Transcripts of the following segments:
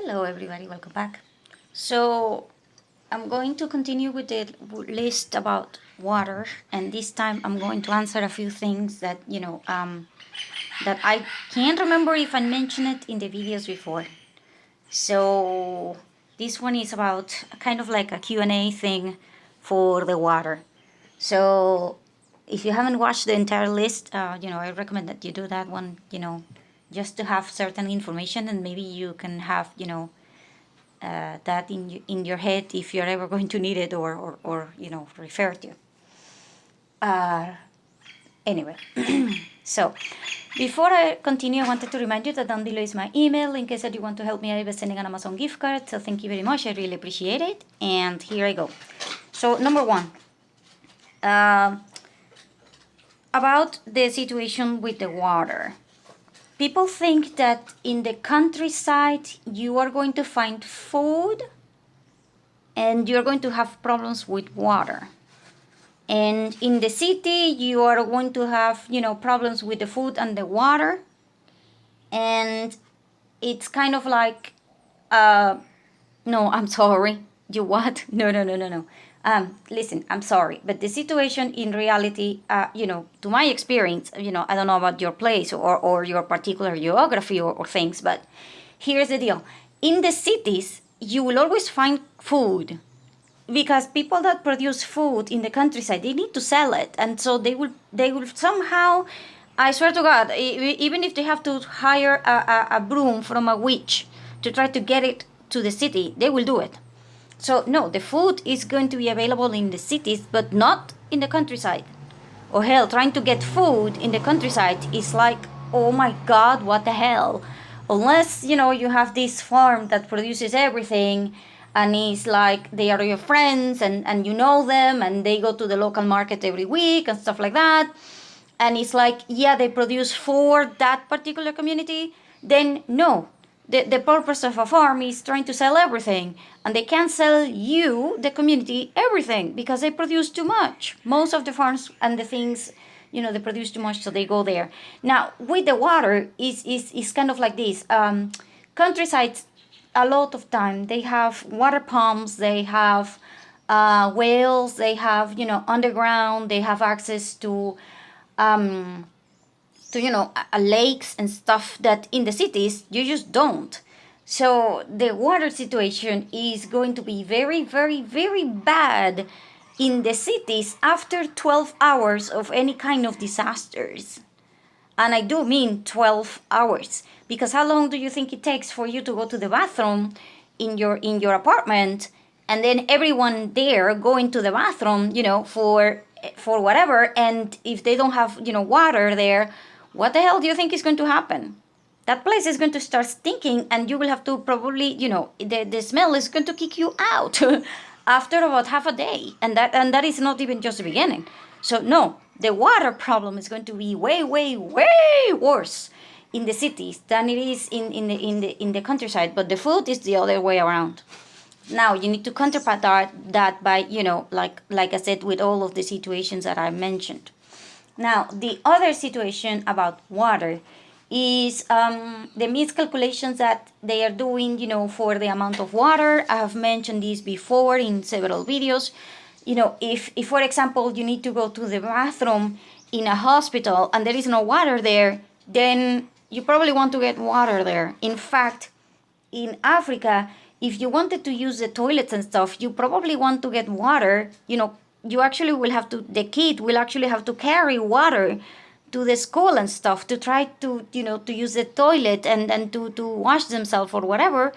Hello everybody, welcome back. So I'm going to continue with the list about water, and this time I'm going to answer a few things that that I can't remember if I mentioned it in the videos before. So this one is about kind of like a Q&A thing for the water. So if you haven't watched the entire list, I recommend that you do that one, just to have certain information, and maybe you can have, that in your head if you're ever going to need it or refer to. Anyway, so before I continue, I wanted to remind you that down below is my email in case that you want to help me out by sending an Amazon gift card. So thank you very much. I really appreciate it. And here I go. So number one, about the situation with the water. People think that in the countryside you are going to find food and you're going to have problems with water. And in the city you are going to have, problems with the food and the water. And it's kind of like, no, I'm sorry. You what? No. Listen, I'm sorry, but the situation in reality, to my experience, I don't know about your place or your particular geography or things, but here's the deal. In the cities, you will always find food because people that produce food in the countryside, they need to sell it. And so they will somehow, I swear to God, even if they have to hire a broom from a witch to try to get it to the city, they will do it. So no, the food is going to be available in the cities, but not in the countryside. Or hell, trying to get food in the countryside is like, oh my God, what the hell? Unless, you have this farm that produces everything and it's like they are your friends and you know them and they go to the local market every week and stuff like that. And it's like, yeah, they produce for that particular community, then no. The purpose of a farm is trying to sell everything, and they can't sell you, the community, everything because they produce too much. Most of the farms and the things, they produce too much, so they go there. Now, with the water, is kind of like this. Countrysides, a lot of time, they have water pumps, they have wells, they have, underground, they have access to lakes and stuff that in the cities you just don't. So the water situation is going to be very, very, very bad in the cities after 12 hours of any kind of disasters. And I do mean 12 hours, because how long do you think it takes for you to go to the bathroom in your apartment, and then everyone there go into the bathroom, for whatever, and if they don't have, water there, what the hell do you think is going to happen? That place is going to start stinking, and you will have to probably, the smell is going to kick you out after about half a day, and that is not even just the beginning. So no, the water problem is going to be way, way, way worse in the cities than it is in the countryside. But the food is the other way around. Now you need to counterpart that by, like I said, with all of the situations that I mentioned. Now, the other situation about water is the miscalculations that they are doing, for the amount of water. I have mentioned this before in several videos. If for example, you need to go to the bathroom in a hospital and there is no water there, then you probably want to get water there. In fact, in Africa, if you wanted to use the toilets and stuff, you probably want to get water, you actually will have to, the kid will actually have to carry water to the school and stuff to try to, to use the toilet and to wash themselves or whatever,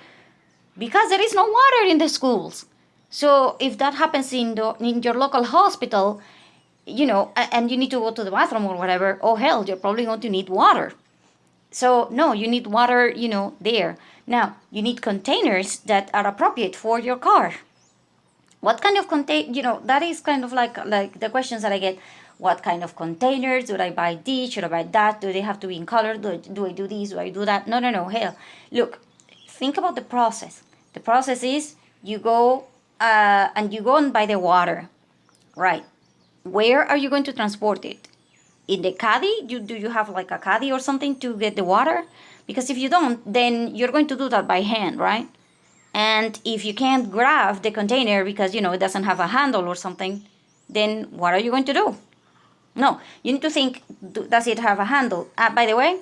because there is no water in the schools. So if that happens in your local hospital, and you need to go to the bathroom or whatever, oh hell, you're probably going to need water. So no, you need water, there. Now, you need containers that are appropriate for your car. What kind of that is kind of like the questions that I get. What kind of containers? Should I buy this? Should I buy that? Do they have to be in color? Do I do this? Do I do that? No. Hell, look, think about the process. The process is you go and you go and buy the water, right? Where are you going to transport it? In the caddy? Do you have like a caddy or something to get the water? Because if you don't, then you're going to do that by hand, right? And if you can't grab the container because, it doesn't have a handle or something, then what are you going to do? No, you need to think, does it have a handle? By the way,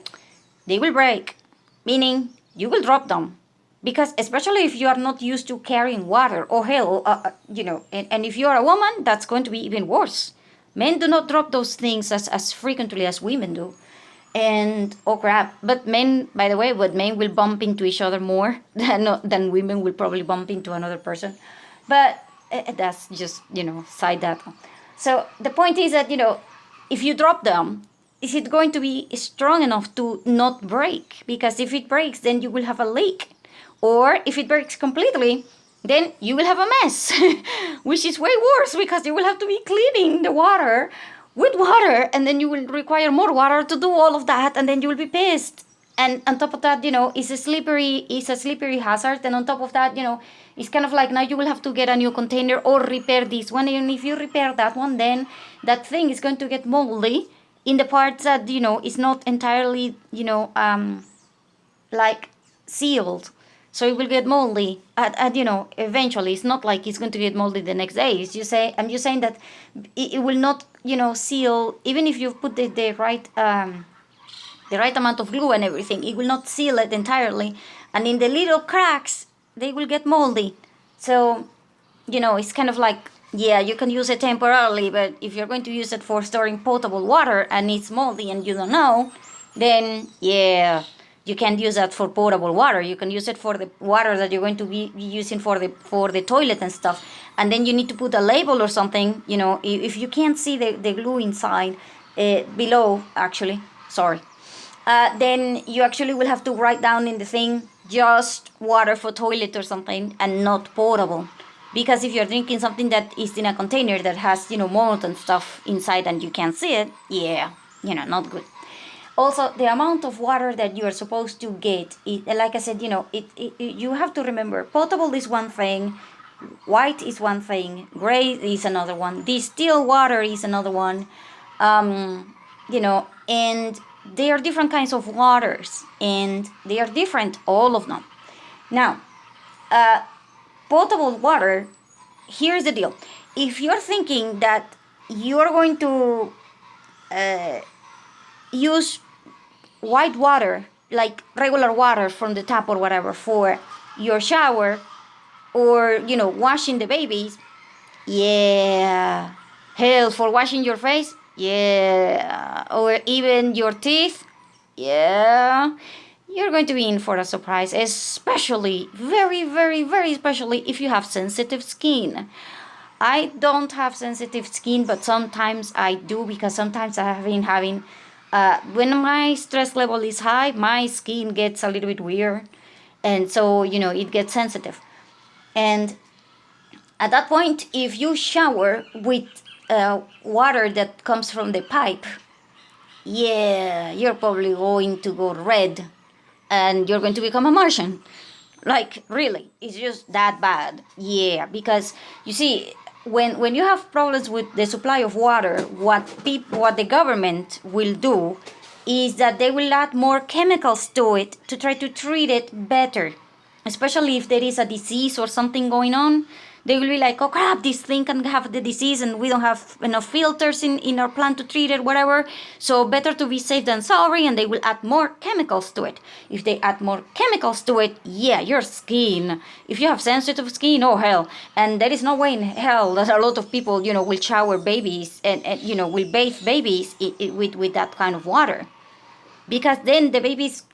they will break, meaning you will drop them. Because especially if you are not used to carrying water, or hell, and if you are a woman, that's going to be even worse. Men do not drop those things as frequently as women do. And oh crap, but men, by the way, men will bump into each other more than women will probably bump into another person. But that's just, side that. So the point is that, if you drop them, is it going to be strong enough to not break? Because if it breaks, then you will have a leak. Or if it breaks completely, then you will have a mess, which is way worse because you will have to be cleaning the water with water, and then you will require more water to do all of that, and then you will be pissed. And on top of that, it's a slippery hazard. And on top of that, it's kind of like now you will have to get a new container or repair this one. And if you repair that one, then that thing is going to get moldy in the parts that, is not entirely, like sealed. So it will get moldy eventually. It's not like it's going to get moldy the next day. I'm just saying that it will not, seal, even if you put the right amount of glue and everything, it will not seal it entirely. And in the little cracks, they will get moldy. So, it's kind of like, yeah, you can use it temporarily, but if you're going to use it for storing potable water and it's moldy and you don't know, then yeah, you can't use that for potable water. You can use it for the water that you're going to be using for the toilet and stuff. And then you need to put a label or something, if you can't see the glue inside, below, actually, sorry. Then you actually will have to write down in the thing, just water for toilet or something, and not potable. Because if you're drinking something that is in a container that has, mold and stuff inside and you can't see it, yeah, not good. Also, the amount of water that you are supposed to get, like I said, you have to remember, potable is one thing, white is one thing, gray is another one, distilled water is another one, and they are different kinds of waters, and they are different, all of them. Now, potable water, here's the deal. If you're thinking that you're going to use white water, like regular water from the tap or whatever, for your shower or, washing the babies, yeah. Hell, for washing your face, yeah. Or even your teeth, yeah. You're going to be in for a surprise, especially, very, very, very especially if you have sensitive skin. I don't have sensitive skin, but sometimes I do, because sometimes I have been having, when my stress level is high, my skin gets a little bit weird. And so, it gets sensitive. And at that point, if you shower with water that comes from the pipe, yeah, you're probably going to go red and you're going to become a Martian. Like, really, it's just that bad. Yeah, because you see, when you have problems with the supply of water, what the government will do is that they will add more chemicals to it to try to treat it better. Especially if there is a disease or something going on, they will be like, oh crap, this thing can have the disease and we don't have enough filters in our plant to treat it, whatever. So better to be safe than sorry, and they will add more chemicals to it. If they add more chemicals to it, yeah, your skin. If you have sensitive skin, oh hell. And there is no way in hell that a lot of people, will shower babies and will bathe babies with that kind of water. Because then the baby's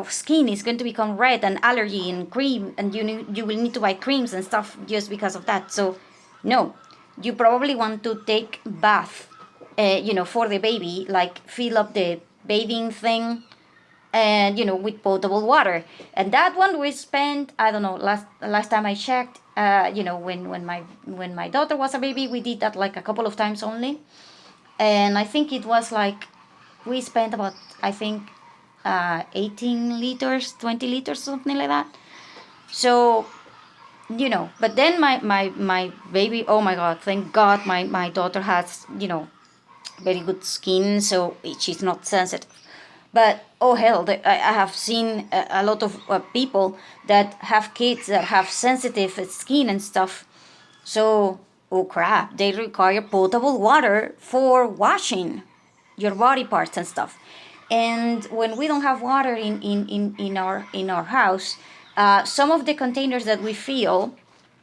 skin is going to become red and allergy and cream, and you will need to buy creams and stuff just because of that. So no, you probably want to take bath for the baby, like fill up the bathing thing and with potable water. And that one we spent, I don't know, last time I checked, when my daughter was a baby, we did that like a couple of times only. And I think it was like we spent about, I think, 18 liters, 20 liters, something like that. So, but then my baby, oh my God, thank God my daughter has, very good skin, so she's not sensitive. But oh hell, I have seen a lot of people that have kids that have sensitive skin and stuff. So, oh crap, they require potable water for washing your body parts and stuff. And when we don't have water in our house, some of the containers that we fill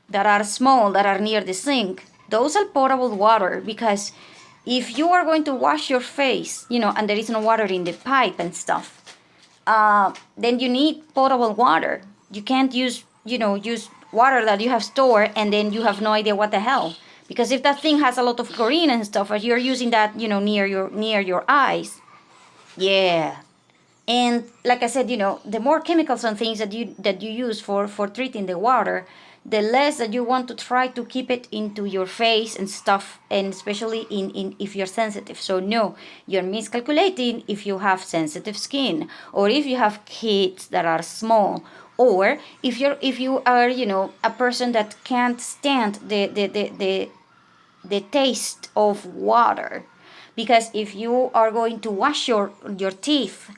that are small, that are near the sink, those are potable water, because if you are going to wash your face, and there is no water in the pipe and stuff, then you need potable water. You can't use water that you have stored and then you have no idea what the hell. Because if that thing has a lot of chlorine and stuff, and you're using that, near your eyes, yeah. And like I said, the more chemicals and things that you use for treating the water, the less that you want to try to keep it into your face and stuff, and especially in if you're sensitive. So no, you're miscalculating if you have sensitive skin, or if you have kids that are small, or if you are a person that can't stand the taste of water. Because if you are going to wash your teeth,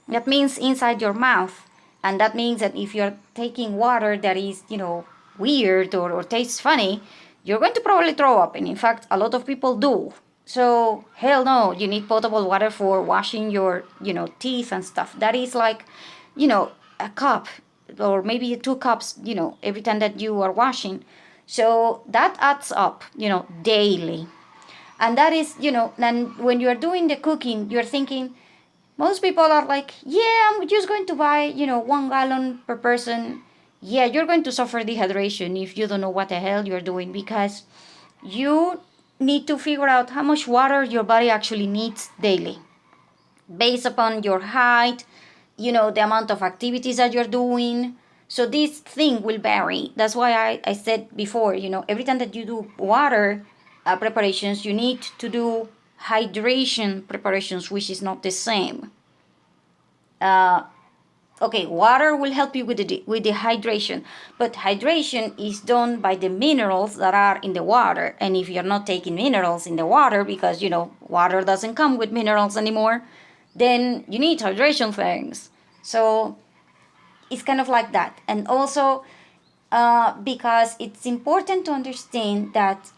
that means inside your mouth, and that means that if you're taking water that is weird or tastes funny, you're going to probably throw up. And in fact, a lot of people do. So hell no, you need potable water for washing your teeth and stuff. That is like a cup, or maybe 2 cups every time that you are washing. So that adds up daily. And that is and when you are doing the cooking, you're thinking, most people are like, yeah, I'm just going to buy 1 gallon per person. Yeah, you're going to suffer dehydration if you don't know what the hell you're doing, because you need to figure out how much water your body actually needs daily, based upon your height, the amount of activities that you're doing. So this thing will vary. That's why I said before, every time that you do water preparations, you need to do hydration preparations, which is not the same. Okay, water will help you with the hydration, but hydration is done by the minerals that are in the water. And if you're not taking minerals in the water, because water doesn't come with minerals anymore, then you need hydration things. So it's kind of like that. And also because it's important to understand that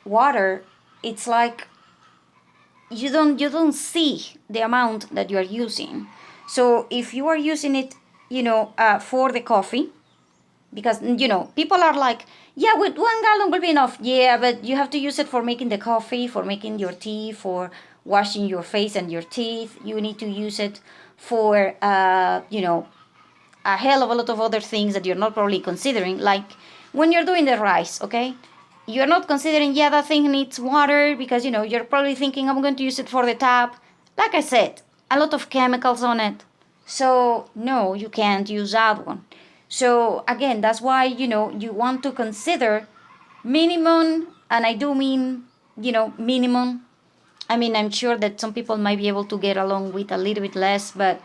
water, it's like you don't see the amount that you are using. So if you are using it, for the coffee, because people are like, yeah, with 1 gallon will be enough. Yeah, but you have to use it for making the coffee, for making your tea, for washing your face and your teeth. You need to use it for a hell of a lot of other things that you're not probably considering, like when you're doing the rice. Okay, you're not considering, yeah, that thing needs water, because you're probably thinking, I'm going to use it for the tap. Like I said, a lot of chemicals on it. So no, you can't use that one. So again, that's why you want to consider minimum. And I do mean minimum. I mean, I'm sure that some people might be able to get along with a little bit less, but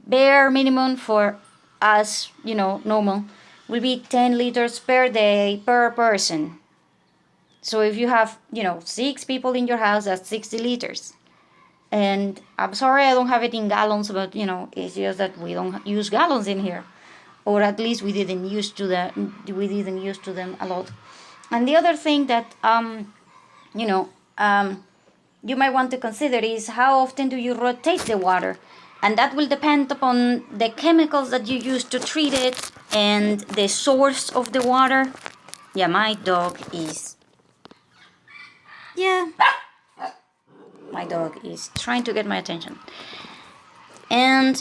bare minimum for us, normal, will be 10 liters per day per person. So if you have 6 people in your house, that's 60 liters. And I'm sorry I don't have it in gallons, but it's just that we don't use gallons in here, or at least we didn't use to them a lot. And the other thing that you know you might want to consider is, how often do you rotate the water? And that will depend upon the chemicals that you use to treat it and the source of the water. Yeah, my dog is yeah my dog is trying to get my attention. And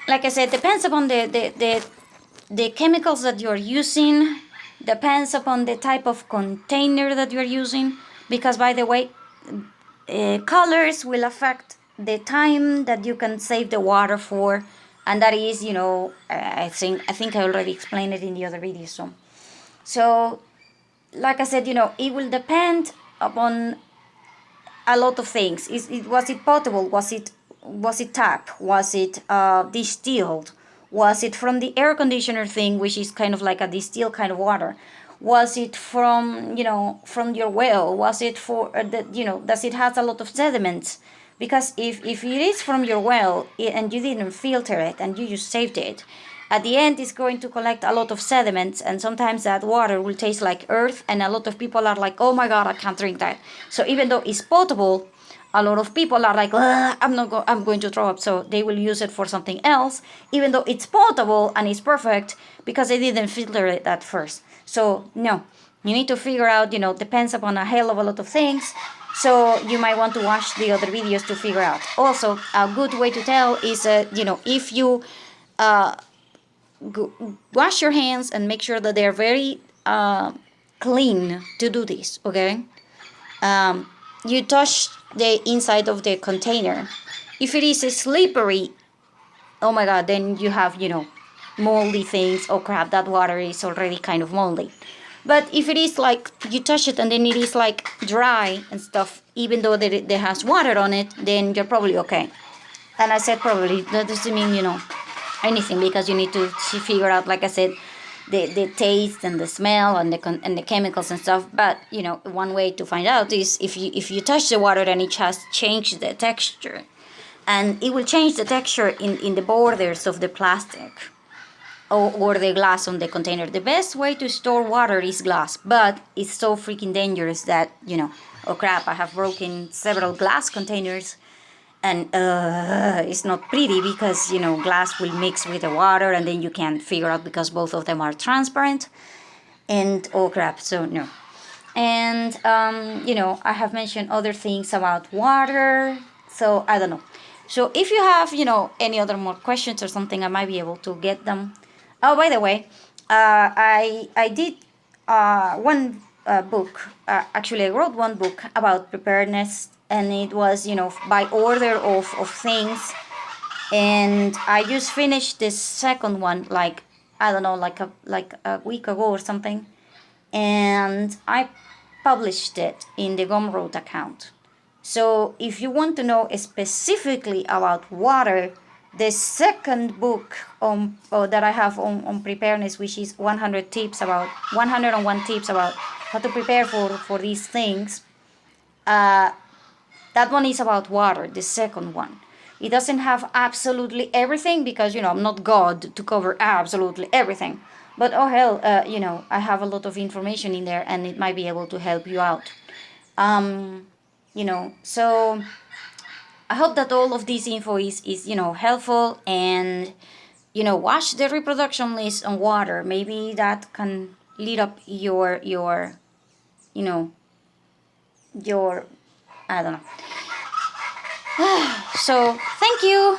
like I said, depends upon the chemicals that you're using, depends upon the type of container that you're using, because by the way, colors will affect the time that you can save the water for. And that is, I think I already explained it in the other video. So like I said, it will depend upon a lot of things. Was it potable? Was it tap? Was it distilled? Was it from the air conditioner thing, which is kind of like a distilled kind of water? Was it from from your well? Was it for does it has a lot of sediments? Because if it is from your well and you didn't filter it and you just saved it, at the end it's going to collect a lot of sediments, and sometimes that water will taste like earth, and a lot of people are like, oh my god, I can't drink that. So even though it's potable, a lot of people are like, I'm going to throw up, so they will use it for something else, even though it's potable and it's perfect, because they didn't filter it at first. So no, you need to figure out, depends upon a hell of a lot of things. So you might want to watch the other videos to figure out. Also, a good way to tell is, if you uh, wash your hands and make sure that they're very clean to do this, okay? You touch the inside of the container. If it is slippery, oh my god, then you have, moldy things. Oh crap, that water is already kind of moldy. But if it is like you touch it and then it is like dry and stuff, even though there has water on it, then you're probably okay. And I said probably, that doesn't mean, anything, because you need to figure out, like I said, the taste and the smell and the chemicals and stuff. But one way to find out is if you touch the water and it has changed the texture, and it will change the texture in the borders of the plastic or the glass on the container. The best way to store water is glass, but it's so freaking dangerous that oh crap, I have broken several glass containers, and it's not pretty, because glass will mix with the water and then you can't figure out, because both of them are transparent, and oh crap, so no. And I have mentioned other things about water, so I don't know. So if you have any other more questions or something, I might be able to get them. Oh, by the way, I did one book. Actually, I wrote one book about preparedness, and it was by order of things. And I just finished this second one, like I don't know, like a week ago or something, and I published it in the Gumroad account. So if you want to know specifically about water, the second book that I have on preparedness, which is 101 tips about how to prepare for these things, that one is about water, the second one. It doesn't have absolutely everything, because I'm not God to cover absolutely everything. But oh hell, I have a lot of information in there, and it might be able to help you out. So I hope that all of this info is helpful, and watch the reproduction list on water. Maybe that can lead up your I don't know. So thank you.